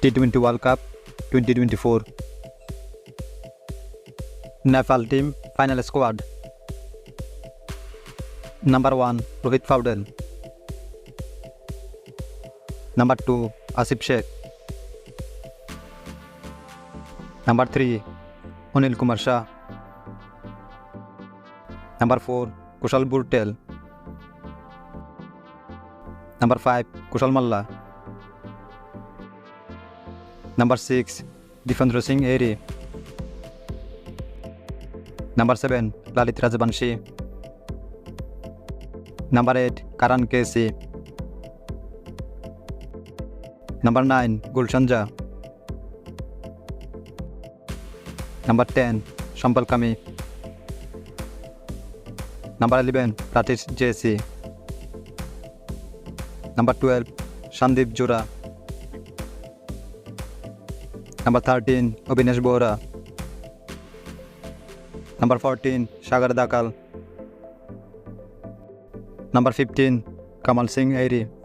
T20 World Cup 2024. Nepal team final squad. Number 1 Rohit Paudel. Number 2 Asif Sheikh. Number 3 Anil Kumar Shah. Number 4 Kushal Burtel. Number 5 Kushal Malla. Number 6 Difendra Singh Eri. Number 7 Lalit Rajbanshi. Number 8 Karan Kesi. Number 9 Gulshan Jha. Number 10 Shampal Kami. Number 11 Pratish JC. Number 12 Sandeep Jura. Number 13 Abhinesh Bohra. Number 14 Sagar Dakal. Number 15 Kamal Singh Eri.